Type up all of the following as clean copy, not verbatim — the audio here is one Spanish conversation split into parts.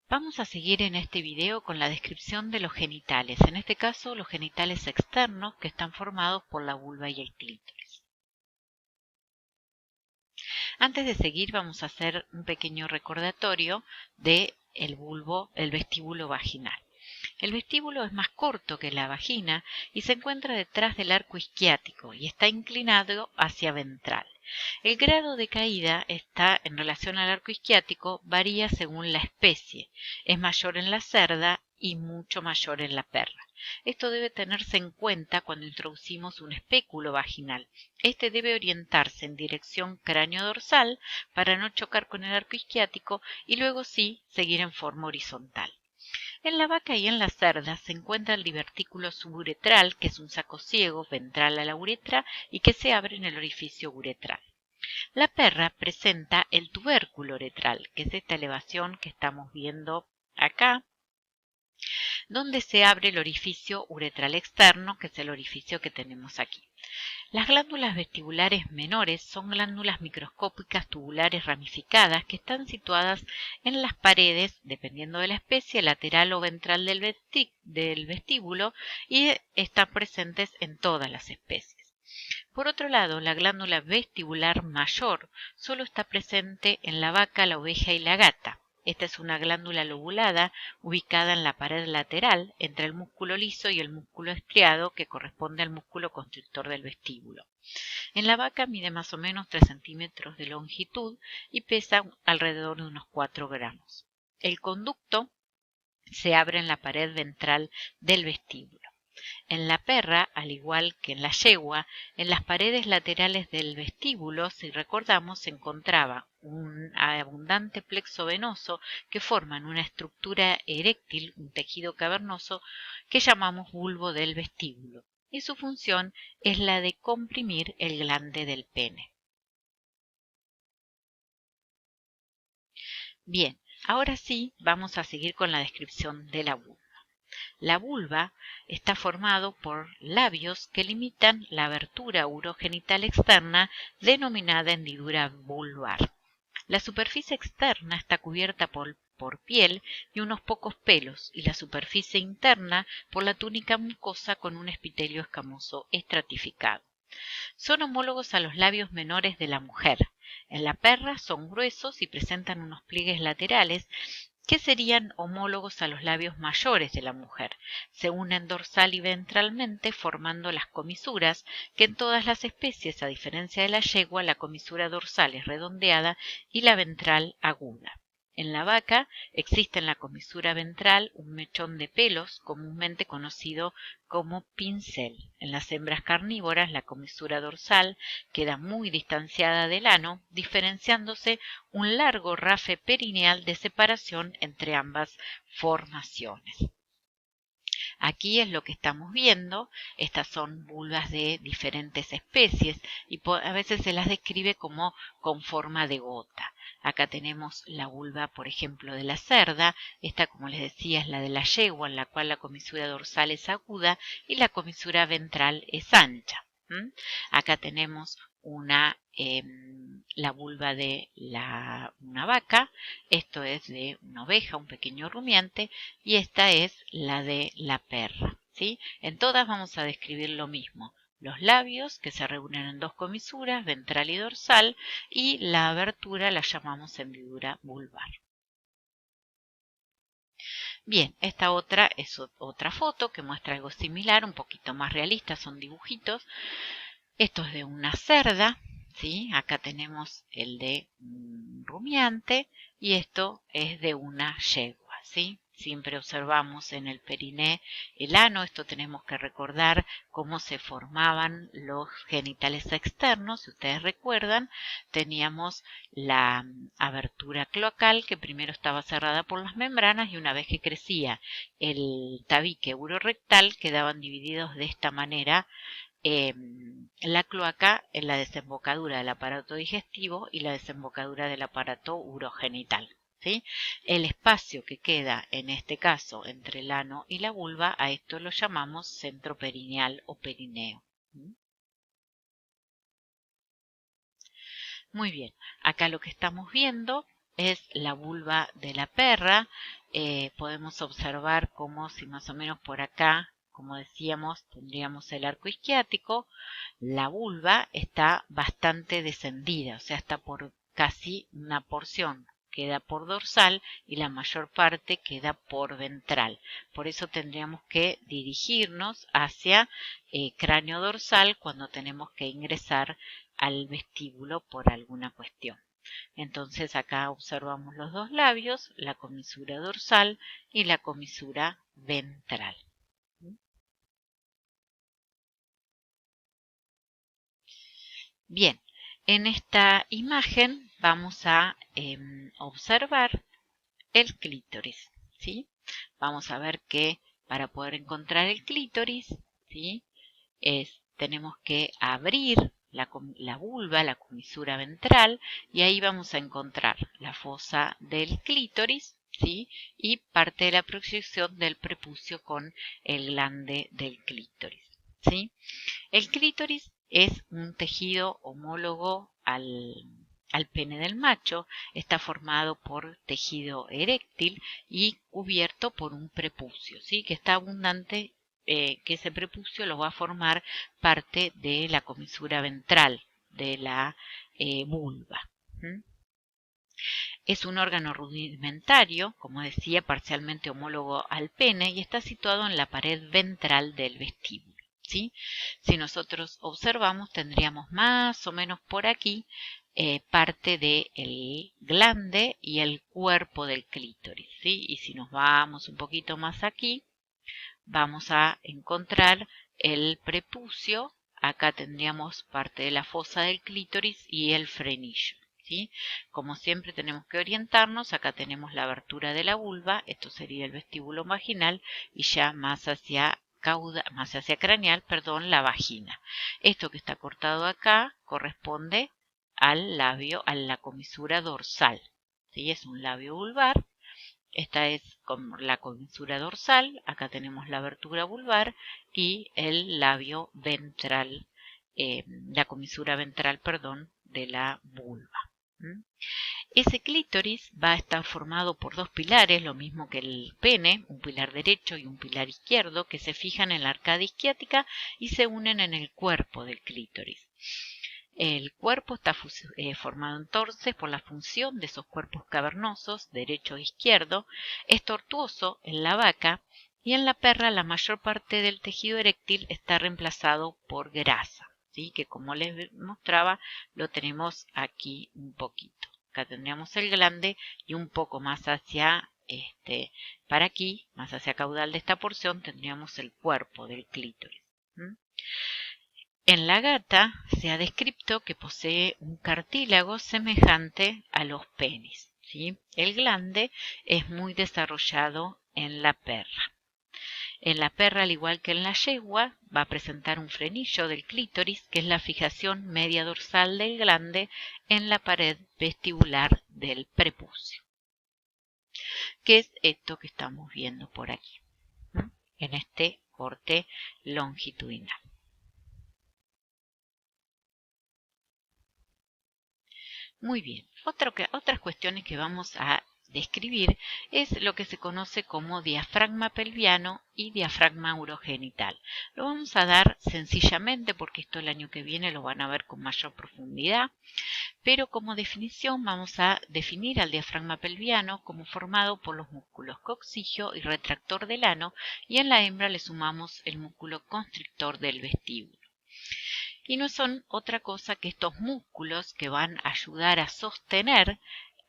Vamos a seguir en este video con la descripción de los genitales, en este caso los genitales externos que están formados por la vulva y el clítoris. Antes de seguir vamos a hacer un pequeño recordatorio de el vestíbulo vaginal. El vestíbulo es más corto que la vagina y se encuentra detrás del arco isquiático y está inclinado hacia ventral. El grado de caída está en relación al arco isquiático varía según la especie. Es mayor en la cerda y mucho mayor en la perra. Esto debe tenerse en cuenta cuando introducimos un espéculo vaginal. Este debe orientarse en dirección cráneo-dorsal para no chocar con el arco isquiático y luego sí seguir en forma horizontal. En la vaca y en la cerda se encuentra el divertículo suburetral, que es un saco ciego ventral a la uretra y que se abre en el orificio uretral. La perra presenta el tubérculo uretral, que es esta elevación que estamos viendo acá, donde se abre el orificio uretral externo, que es el orificio que tenemos aquí. Las glándulas vestibulares menores son glándulas microscópicas tubulares ramificadas que están situadas en las paredes, dependiendo de la especie, lateral o ventral del vestíbulo y están presentes en todas las especies. Por otro lado, la glándula vestibular mayor solo está presente en la vaca, la oveja y la gata. Esta es una glándula lobulada ubicada en la pared lateral entre el músculo liso y el músculo estriado que corresponde al músculo constrictor del vestíbulo. En la vaca mide más o menos 3 centímetros de longitud y pesa alrededor de unos 4 gramos. El conducto se abre en la pared ventral del vestíbulo. En la perra, al igual que en la yegua, en las paredes laterales del vestíbulo, si recordamos, se encontraba un abundante plexo venoso que forman una estructura eréctil, un tejido cavernoso, que llamamos bulbo del vestíbulo, y su función es la de comprimir el glande del pene. Bien, ahora sí vamos a seguir con la descripción de la vulva. La vulva está formado por labios que limitan la abertura urogenital externa denominada hendidura vulvar. La superficie externa está cubierta por piel y unos pocos pelos y la superficie interna por la túnica mucosa con un epitelio escamoso estratificado. Son homólogos a los labios menores de la mujer. En la perra son gruesos y presentan unos pliegues laterales que serían homólogos a los labios mayores de la mujer. Se unen dorsal y ventralmente formando las comisuras, que en todas las especies, a diferencia de la yegua, la comisura dorsal es redondeada y la ventral aguda. En la vaca existe en la comisura ventral un mechón de pelos, comúnmente conocido como pincel. En las hembras carnívoras la comisura dorsal queda muy distanciada del ano, diferenciándose un largo rafe perineal de separación entre ambas formaciones. Aquí es lo que estamos viendo. Estas son vulvas de diferentes especies y a veces se las describe como con forma de gota. Acá tenemos la vulva, por ejemplo, de la cerda. Esta, como les decía, es la de la yegua, en la cual la comisura dorsal es aguda y la comisura ventral es ancha. Acá tenemos la vulva de una vaca, esto es de una oveja, un pequeño rumiante, y esta es la de la perra, ¿sí? En todas vamos a describir lo mismo. Los labios, que se reúnen en dos comisuras, ventral y dorsal, y la abertura la llamamos hendidura vulvar. Bien, esta otra es otra foto que muestra algo similar, un poquito más realista, son dibujitos. Esto es de una cerda, ¿sí? Acá tenemos el de un rumiante y esto es de una yegua, ¿sí? Siempre observamos en el periné el ano. Esto tenemos que recordar cómo se formaban los genitales externos. Si ustedes recuerdan, teníamos la abertura cloacal que primero estaba cerrada por las membranas y una vez que crecía el tabique urorectal quedaban divididos de esta manera la cloaca en la desembocadura del aparato digestivo y la desembocadura del aparato urogenital. ¿Sí? El espacio que queda en este caso entre el ano y la vulva, a esto lo llamamos centro perineal o perineo. Muy bien, acá lo que estamos viendo es la vulva de la perra. Podemos observar cómo si más o menos por acá, como decíamos, tendríamos el arco isquiático. La vulva está bastante descendida, o sea, está por casi una porción queda por dorsal y la mayor parte queda por ventral. Por eso tendríamos que dirigirnos hacia cráneo dorsal cuando tenemos que ingresar al vestíbulo por alguna cuestión. Entonces acá observamos los dos labios, la comisura dorsal y la comisura ventral. Bien, en esta imagen vamos a observar el clítoris, ¿sí? Vamos a ver que para poder encontrar el clítoris, ¿sí? Tenemos que abrir la vulva, la comisura ventral, y ahí vamos a encontrar la fosa del clítoris, ¿sí? Y parte de la proyección del prepucio con el glande del clítoris, ¿sí? El clítoris es un tejido homólogo al pene del macho, está formado por tejido eréctil y cubierto por un prepucio, ¿sí? Que está abundante, que ese prepucio lo va a formar parte de la comisura ventral de la vulva. ¿Mm? Es un órgano rudimentario, como decía, parcialmente homólogo al pene y está situado en la pared ventral del vestíbulo, ¿sí? Si nosotros observamos, tendríamos más o menos por aquí parte del glande y el cuerpo del clítoris, ¿sí? Y si nos vamos un poquito más aquí, vamos a encontrar el prepucio. Acá tendríamos parte de la fosa del clítoris y el frenillo, ¿sí? Como siempre tenemos que orientarnos. Acá tenemos la abertura de la vulva, esto sería el vestíbulo vaginal, y ya más hacia craneal, perdón, la vagina. Esto que está cortado acá corresponde al labio, a la comisura dorsal, ¿sí? Es un labio vulvar. Esta es la comisura dorsal, acá tenemos la abertura vulvar y el labio ventral, la comisura ventral, perdón, de la vulva. ¿Mm? Ese clítoris va a estar formado por dos pilares, lo mismo que el pene, un pilar derecho y un pilar izquierdo, que se fijan en la arcada isquiática y se unen en el cuerpo del clítoris. El cuerpo está formado entonces por la función de esos cuerpos cavernosos, derecho e izquierdo. Es tortuoso en la vaca y en la perra la mayor parte del tejido eréctil está reemplazado por grasa, ¿sí? Que como les mostraba lo tenemos aquí un poquito. Acá tendríamos el glande y un poco más hacia para aquí, más hacia caudal de esta porción, tendríamos el cuerpo del clítoris. En la gata se ha descrito que posee un cartílago semejante a los penis, ¿sí? El glande es muy desarrollado en la perra. En la perra, al igual que en la yegua, va a presentar un frenillo del clítoris, que es la fijación media dorsal del glande en la pared vestibular del prepucio, que es esto que estamos viendo por aquí, ¿no? En este corte longitudinal. Muy bien. Otras cuestiones que vamos a describir es lo que se conoce como diafragma pelviano y diafragma urogenital. Lo vamos a dar sencillamente porque esto el año que viene lo van a ver con mayor profundidad, pero como definición vamos a definir al diafragma pelviano como formado por los músculos coccigio y retractor del ano, y en la hembra le sumamos el músculo constrictor del vestíbulo. Y no son otra cosa que estos músculos que van a ayudar a sostener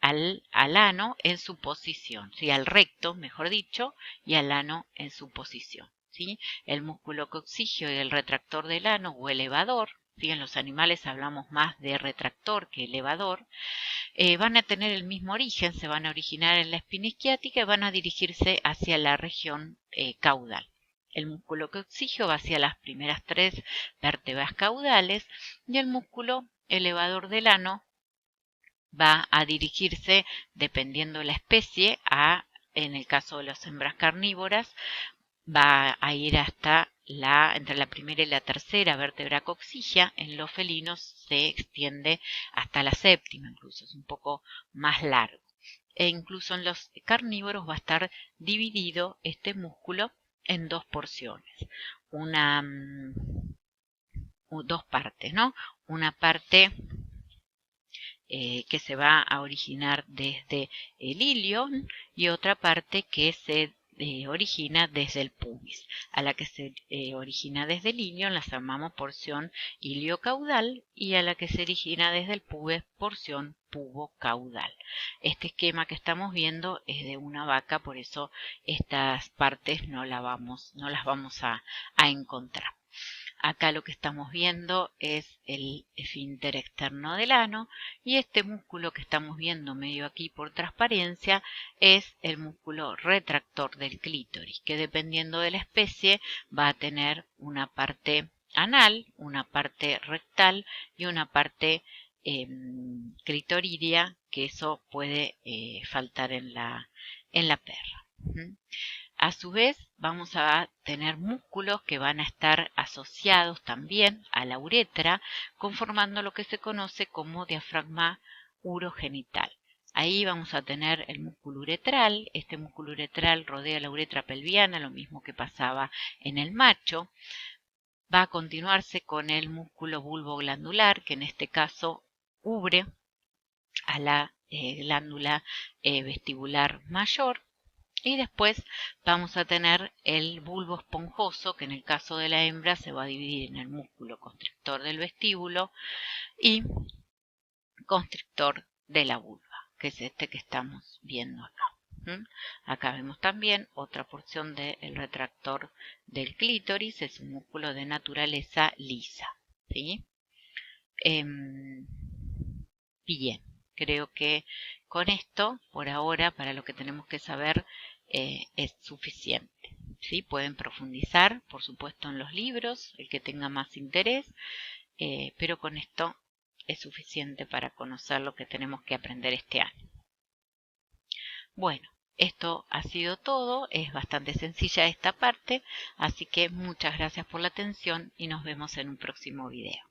al ano en su posición, ¿sí? Al recto, mejor dicho, y al ano en su posición, ¿sí? El músculo coccigio y el retractor del ano o elevador, ¿sí? En los animales hablamos más de retractor que elevador, van a tener el mismo origen, se van a originar en la espina isquiática y van a dirigirse hacia la región caudal. El músculo coccigio va hacia las primeras 3 vértebras caudales y el músculo elevador del ano va a dirigirse, dependiendo de la especie, en el caso de las hembras carnívoras, va a ir hasta entre la primera y la tercera vértebra coccigia. En los felinos se extiende hasta la séptima, incluso es un poco más largo. e incluso en los carnívoros va a estar dividido este músculo en dos porciones, dos partes, ¿no? Una parte que se va a originar desde el ilion y otra parte que se origina desde el pubis. A la que se origina desde el ilion la llamamos porción iliocaudal y a la que se origina desde el pubis porción pubocaudal. Este esquema que estamos viendo es de una vaca, por eso estas partes no las vamos a encontrar. Acá lo que estamos viendo es el esfínter externo del ano y este músculo que estamos viendo medio aquí por transparencia es el músculo retractor del clítoris, que dependiendo de la especie va a tener una parte anal, una parte rectal y una parte clitoridia, que eso puede faltar en la perra. A su vez, vamos a tener músculos que van a estar asociados también a la uretra, conformando lo que se conoce como diafragma urogenital. Ahí vamos a tener el músculo uretral. Este músculo uretral rodea la uretra pelviana, lo mismo que pasaba en el macho. Va a continuarse con el músculo bulboglandular, que en este caso cubre a la glándula vestibular mayor. Y después vamos a tener el bulbo esponjoso, que en el caso de la hembra se va a dividir en el músculo constrictor del vestíbulo y constrictor de la vulva, que es este que estamos viendo acá. Acá vemos también otra porción del retractor del clítoris, es un músculo de naturaleza lisa. ¿Sí? Bien, creo que con esto, por ahora, para lo que tenemos que saber, es suficiente. ¿Sí? Pueden profundizar, por supuesto, en los libros, el que tenga más interés, pero con esto es suficiente para conocer lo que tenemos que aprender este año. Bueno, esto ha sido todo, es bastante sencilla esta parte, así que muchas gracias por la atención y nos vemos en un próximo video.